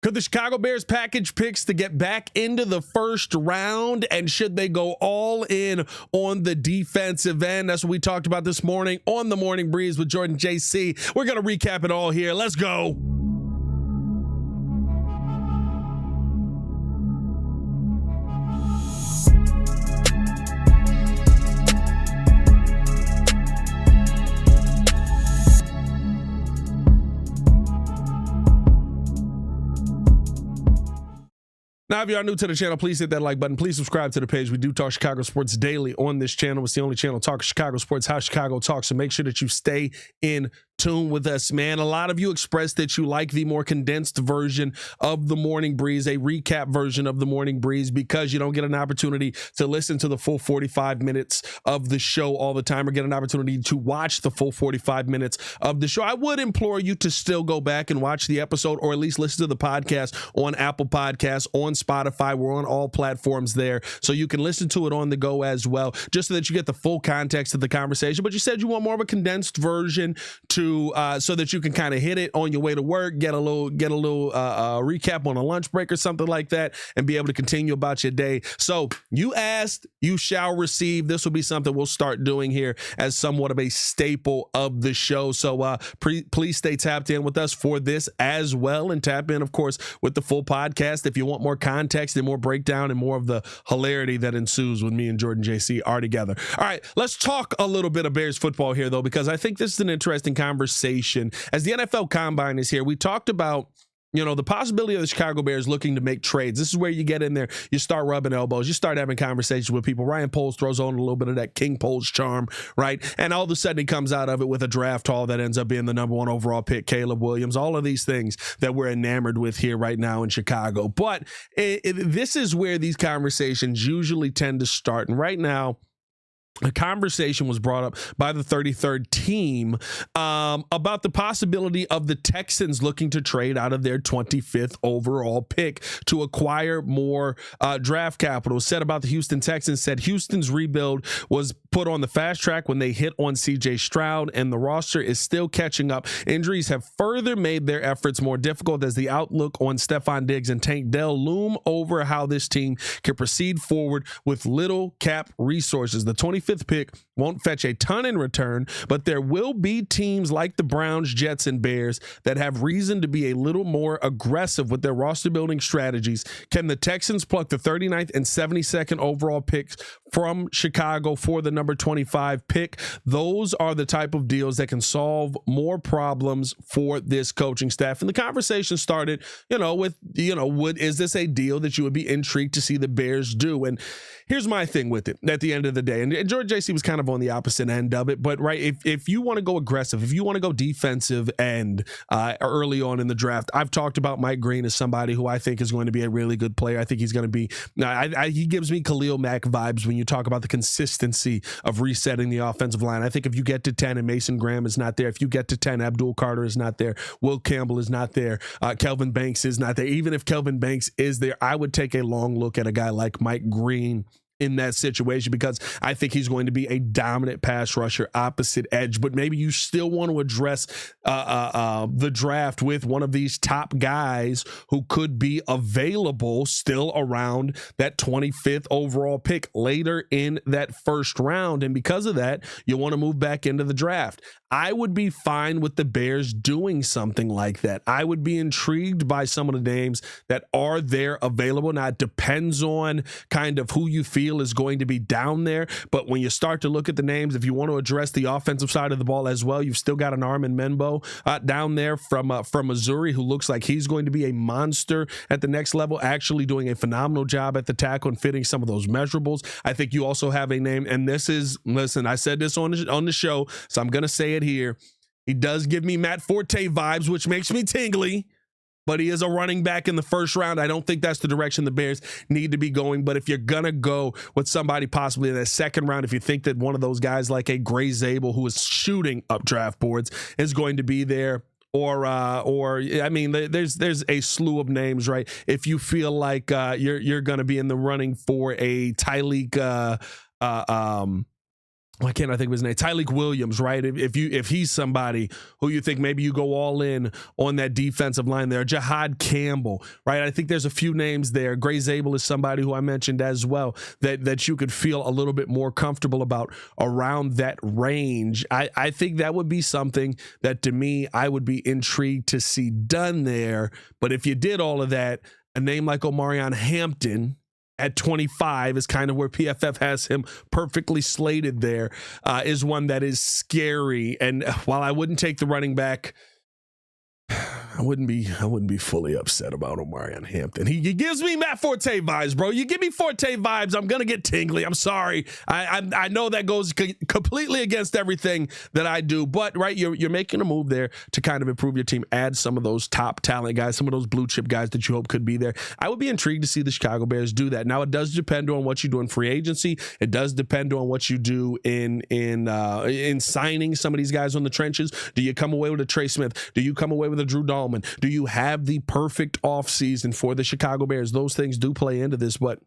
Could the Chicago Bears package picks to get back into the first round? And should they go all in on the defensive end? That's what we talked about this morning on the Morning Breeze with Jordan JC. We're going to recap it all here. Let's go. Now, if you are new to the channel, please hit that like button. Please subscribe to the page. We do talk Chicago sports daily on this channel. It's the only channel talking Chicago sports, how Chicago talks. So make sure that you stay in tune with us, man. A lot of you expressed that you like the more condensed version of the Morning Breeze, a recap version of the Morning Breeze, because you don't get an opportunity to listen to the full 45 minutes of the show all the time, or get an opportunity to watch the full 45 minutes of the show. I would implore you to still go back and watch the episode, or at least listen to the podcast on Apple Podcasts, on Spotify. We're on all platforms there, so you can listen to it on the go as well, just so that you get the full context of the conversation. But you said you want more of a condensed version so that you can kind of hit it on your way to work, get a little recap on a lunch break or something like that, and be able to continue about your day. So you asked, you shall receive. This will be something we'll start doing here as somewhat of a staple of the show. So please stay tapped in with us for this as well, and tap in, of course, with the full podcast if you want more context and more breakdown and more of the hilarity that ensues when me and Jordan JC are together. All right, let's talk a little bit of Bears football here, though, because I think this is an interesting conversation. As the NFL Combine is here, we talked about, the possibility of the Chicago Bears looking to make trades. This is where you get in there, you start rubbing elbows, you start having conversations with people. Ryan Poles throws on a little bit of that King Poles charm, right? And all of a sudden he comes out of it with a draft haul that ends up being the number 1 overall pick, Caleb Williams, all of these things that we're enamored with here right now in Chicago. But this is where these conversations usually tend to start. And right now, a conversation was brought up by the 33rd team about the possibility of the Texans looking to trade out of their 25th overall pick to acquire more draft capital. Said about the Houston Texans, said Houston's rebuild was put on the fast track when they hit on C.J. Stroud, and the roster is still catching up. Injuries have further made their efforts more difficult as the outlook on Stephon Diggs and Tank Dell loom over how this team can proceed forward with little cap resources. The 25th pick won't fetch a ton in return, but there will be teams like the Browns, Jets, and Bears that have reason to be a little more aggressive with their roster building strategies. Can the Texans pluck the 39th and 72nd overall picks from Chicago for the number 25 pick? Those are the type of deals that can solve more problems for this coaching staff. And the conversation started, with, is this a deal that you would be intrigued to see the Bears do? And here's my thing with it at the end of the day. And George JC was kind of on the opposite end of it, but right, if you want to go aggressive, if you want to go defensive end early on in the draft, I've talked about Mike Green as somebody who I think is going to be a really good player. I think he's going to be, he gives me Khalil Mack vibes when you talk about the consistency of resetting the offensive line. I think if you get to 10 and Mason Graham is not there, if you get to 10, Abdul Carter is not there, Will Campbell is not there, Kelvin Banks is not there. Even if Kelvin Banks is there, I would take a long look at a guy like Mike Green in that situation, because I think he's going to be a dominant pass rusher, opposite edge. But maybe you still want to address the draft with one of these top guys who could be available still around that 25th overall pick later in that first round. And because of that, you want to move back into the draft. I would be fine with the Bears doing something like that. I would be intrigued by some of the names that are there available. Now, it depends on kind of who you feel is going to be down there. But when you start to look at the names, if you want to address the offensive side of the ball as well, you've still got an Armin Menbo down there from Missouri, who looks like he's going to be a monster at the next level, actually doing a phenomenal job at the tackle and fitting some of those measurables. I think you also have a name, and this is, listen, I said this on the show, so I'm going to say it here. He does give me Matt Forte vibes, which makes me tingly, but he is a running back in the first round. I don't think that's the direction the Bears need to be going. But if you're going to go with somebody possibly in that second round, if you think that one of those guys like a Gray Zabel, who is shooting up draft boards, is going to be there, or I mean, there's a slew of names, right? If you feel like you're going to be in the running for a Tyreek why can't I think of his name? Tyleik Williams, right? If he's somebody who you think maybe you go all in on that defensive line there, Jahad Campbell, right? I think there's a few names there. Gray Zabel is somebody who I mentioned as well that you could feel a little bit more comfortable about around that range. I think that would be something that to me I would be intrigued to see done there. But if you did all of that, a name like Omarion Hampton at 25 is kind of where PFF has him perfectly slated there, is one that is scary. And while I wouldn't take the running back, I wouldn't be fully upset about Omarion Hampton. He gives me Matt Forte vibes, bro. You give me Forte vibes, I'm gonna get tingly. I'm sorry. I know that goes completely against everything that I do, but right, you're making a move there to kind of improve your team, add some of those top talent guys, some of those blue chip guys that you hope could be there. I would be intrigued to see the Chicago Bears do that. Now, it does depend on what you do in free agency. It does depend on what you do in signing some of these guys on the trenches. Do you come away with a Trey Smith? Do you come away with a Drew Dahlman? Do you have the perfect offseason for the Chicago Bears? Those things do play into this, but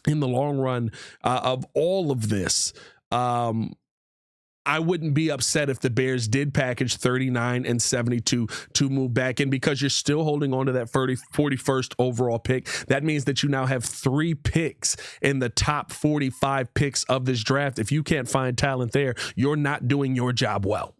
in the long run of all of this, I wouldn't be upset if the Bears did package 39 and 72 to move back in, because you're still holding on to that 41st overall pick. That means that you now have 3 picks in the top 45 picks of this draft. If you can't find talent there, you're not doing your job well.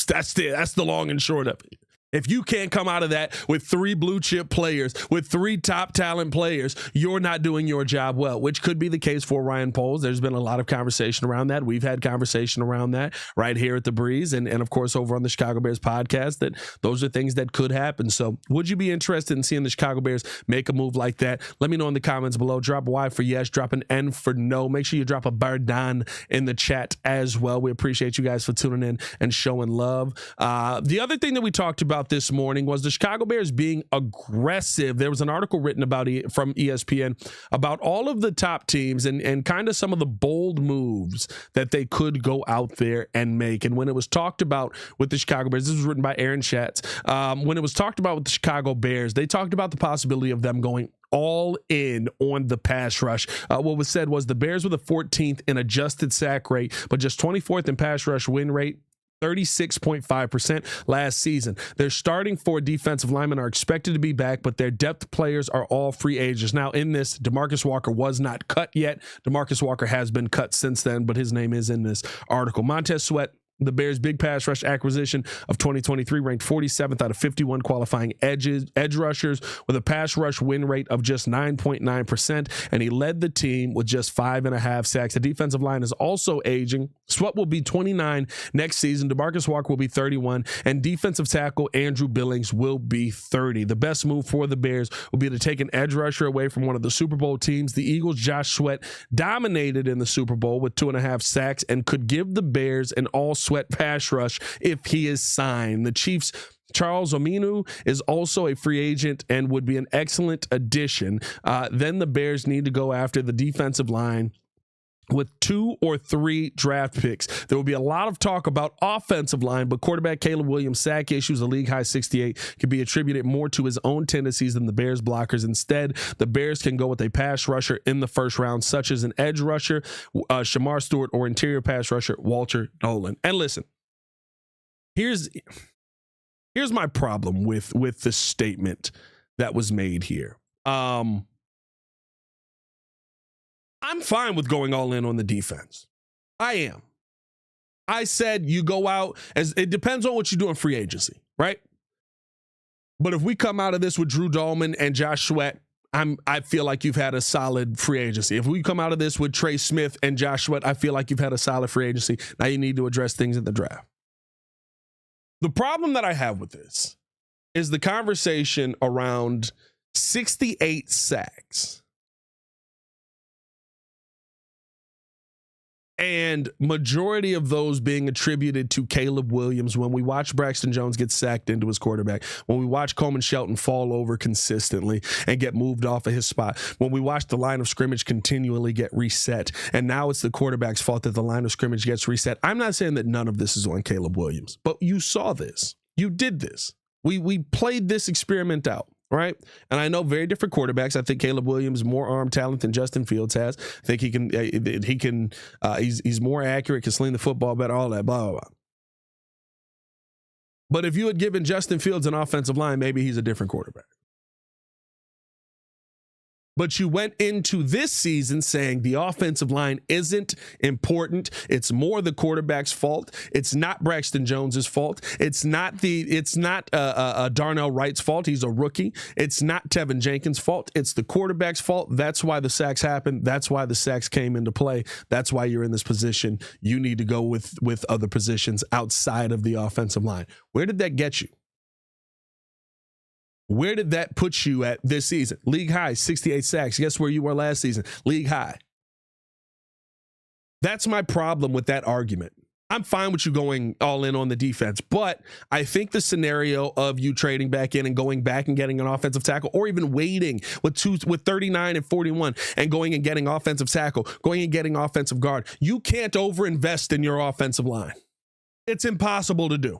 That's the long and short of it. If you can't come out of that with 3 blue chip players, with 3 top talent players, you're not doing your job well, which could be the case for Ryan Poles. There's been a lot of conversation around that. We've had conversation around that right here at The Breeze and of course over on the Chicago Bears podcast, that those are things that could happen. So would you be interested in seeing the Chicago Bears make a move like that? Let me know in the comments below. Drop a Y for yes, drop an N for no. Make sure you drop a Bardan in the chat as well. We appreciate you guys for tuning in and showing love. The other thing that we talked about this morning was the Chicago Bears being aggressive. There was an article written about from ESPN about all of the top teams and kind of some of the bold moves that they could go out there and make. And when it was talked about with the Chicago Bears, this was written by Aaron Schatz. When it was talked about with the Chicago Bears, they talked about the possibility of them going all in on the pass rush. What was said was the Bears were the 14th in adjusted sack rate, but just 24th in pass rush win rate, 36.5% last season. Their starting 4 defensive linemen are expected to be back, but their depth players are all free agents. Now, in this, DeMarcus Walker was not cut yet. DeMarcus Walker has been cut since then, but his name is in this article. Montez Sweat, the Bears' big pass rush acquisition of 2023, ranked 47th out of 51 qualifying edge rushers with a pass rush win rate of just 9.9%, and he led the team with just 5.5 sacks. The defensive line is also aging. Sweat will be 29 next season. DeMarcus Walker will be 31, and defensive tackle Andrew Billings will be 30. The best move for the Bears will be to take an edge rusher away from one of the Super Bowl teams. The Eagles' Josh Sweat dominated in the Super Bowl with 2.5 sacks and could give the Bears an all-Sweat pass rush if he is signed. The Chiefs' Charles Omenihu is also a free agent and would be an excellent addition. Then the Bears need to go after the defensive line with 2 or 3 draft picks. There will be a lot of talk about offensive line, but quarterback Caleb Williams' sack issues, a league-high 68, can be attributed more to his own tendencies than the Bears' blockers. Instead, the Bears can go with a pass rusher in the first round, such as an edge rusher, Shamar Stewart, or interior pass rusher, Walter Nolan. And listen, here's my problem with the statement that was made here. I'm fine with going all in on the defense. I am. I said you go out, as it depends on what you do in free agency, right? But if we come out of this with Drew Dahlman and Josh Sweat, I feel like you've had a solid free agency. If we come out of this with Trey Smith and Josh Sweat, I feel like you've had a solid free agency. Now you need to address things in the draft. The problem that I have with this is the conversation around 68 sacks. And majority of those being attributed to Caleb Williams when we watch Braxton Jones get sacked into his quarterback, when we watch Coleman Shelton fall over consistently and get moved off of his spot, when we watch the line of scrimmage continually get reset, and now it's the quarterback's fault that the line of scrimmage gets reset. I'm not saying that none of this is on Caleb Williams, but you saw this. You did this. We played this experiment out. right? And I know very different quarterbacks. I think Caleb Williams more arm talent than Justin Fields has. I think he's more accurate, can sling the football better, all that, blah, blah, blah. But if you had given Justin Fields an offensive line, maybe he's a different quarterback. But you went into this season saying the offensive line isn't important. It's more the quarterback's fault. It's not Braxton Jones's fault. It's not Darnell Wright's fault. He's a rookie. It's not Tevin Jenkins' fault. It's the quarterback's fault. That's why the sacks happened. That's why the sacks came into play. That's why you're in this position. You need to go with other positions outside of the offensive line. Where did that get you? Where did that put you at this season? League high, 68 sacks. Guess where you were last season? League high. That's my problem with that argument. I'm fine with you going all in on the defense, but I think the scenario of you trading back in and going back and getting an offensive tackle, or even waiting with 39 and 41 and going and getting offensive tackle, going and getting offensive guard, you can't overinvest in your offensive line. It's impossible to do.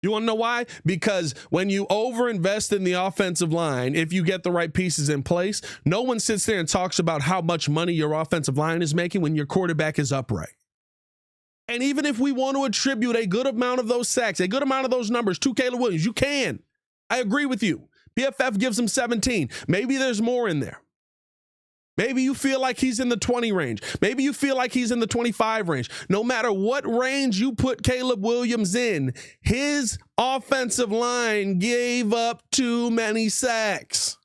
You want to know why? Because when you overinvest in the offensive line, if you get the right pieces in place, no one sits there and talks about how much money your offensive line is making when your quarterback is upright. And even if we want to attribute a good amount of those sacks, a good amount of those numbers to Caleb Williams, you can. I agree with you. PFF gives him 17. Maybe there's more in there. Maybe you feel like he's in the 20 range. Maybe you feel like he's in the 25 range. No matter what range you put Caleb Williams in, his offensive line gave up too many sacks.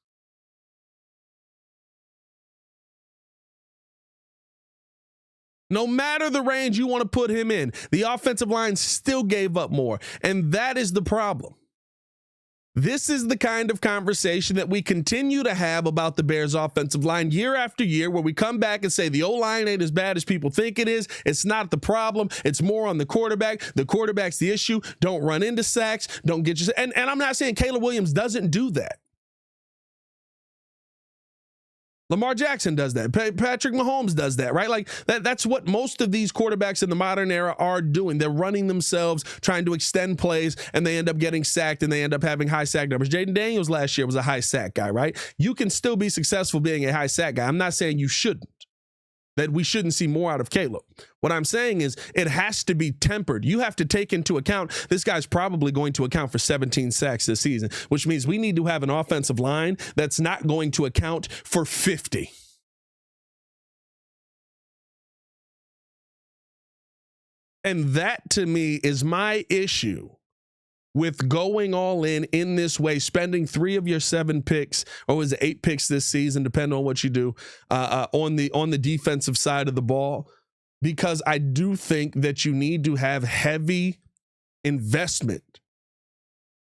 No matter the range you want to put him in, the offensive line still gave up more. And that is the problem. This is the kind of conversation that we continue to have about the Bears offensive line year after year, where we come back and say the O-line ain't as bad as people think it is. It's not the problem. It's more on the quarterback. The quarterback's the issue. Don't run into sacks. Don't get your... And I'm not saying Caleb Williams doesn't do that. Lamar Jackson does that. Patrick Mahomes does that, right? Like that's what most of these quarterbacks in the modern era are doing. They're running themselves, trying to extend plays, and they end up getting sacked, and they end up having high sack numbers. Jaden Daniels last year was a high sack guy, right? You can still be successful being a high sack guy. I'm not saying you shouldn't, that we shouldn't see more out of Caleb. What I'm saying is it has to be tempered. You have to take into account this guy's probably going to account for 17 sacks this season, which means we need to have an offensive line that's not going to account for 50. And that, to me, is my issue with going all in this way, spending 3 of your 7 picks, or was it 8 picks this season, depending on what you do, on the defensive side of the ball, because I do think that you need to have heavy investment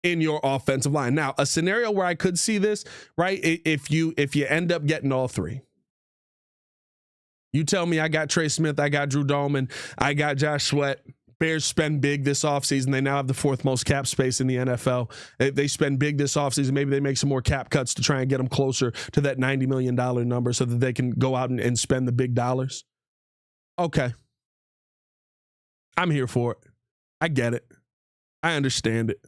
in your offensive line. Now, a scenario where I could see this, right, if you end up getting all 3. You tell me I got Trey Smith, I got Drew Dahlman, I got Josh Sweat. Bears spend big this offseason. They now have the 4th most cap space in the NFL. They spend big this offseason. Maybe they make some more cap cuts to try and get them closer to that $90 million number so that they can go out and spend the big dollars. Okay. I'm here for it. I get it. I understand it.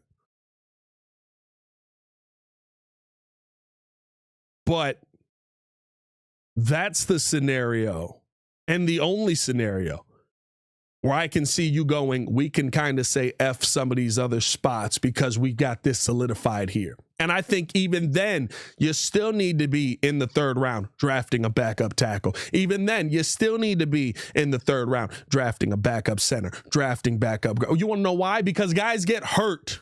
But that's the scenario, and the only scenario, where I can see you going, we can kind of say F some of these other spots because we got this solidified here. And I think even then, you still need to be in the 3rd round drafting a backup tackle. Even then, you still need to be in the 3rd round drafting a backup center, drafting backup. You want to know why? Because guys get hurt.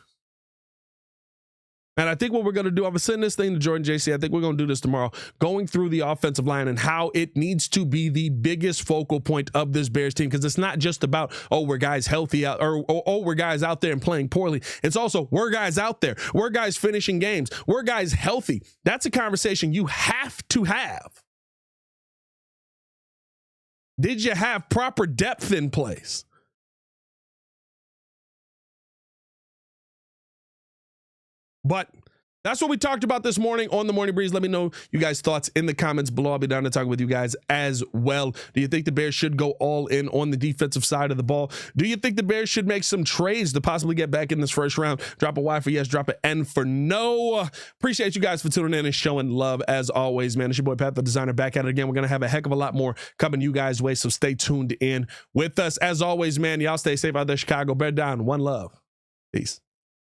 And I think what we're going to do, I'm going to send this thing to Jordan JC. I think we're going to do this tomorrow, going through the offensive line and how it needs to be the biggest focal point of this Bears team. Because it's not just about, oh, we're guys healthy out, or oh, we're guys out there and playing poorly. It's also, we're guys out there. We're guys finishing games. We're guys healthy. That's a conversation you have to have. Did you have proper depth in place? But That's what we talked about this morning on the Morning Breeze. Let me know you guys' thoughts in the comments below. I'll be down to talk with you guys as well. Do you think the Bears should go all in on the defensive side of the ball? Do you think the Bears should make some trades to possibly get back in this first round? Drop a Y for yes, drop an N for no. Appreciate you guys for tuning in and showing love as always, man. It's your boy Pat, the designer, back at it again. We're going to have a heck of a lot more coming you guys' way, so stay tuned in with us. As always, man, y'all stay safe out there, Chicago. Bear down. One love. Peace.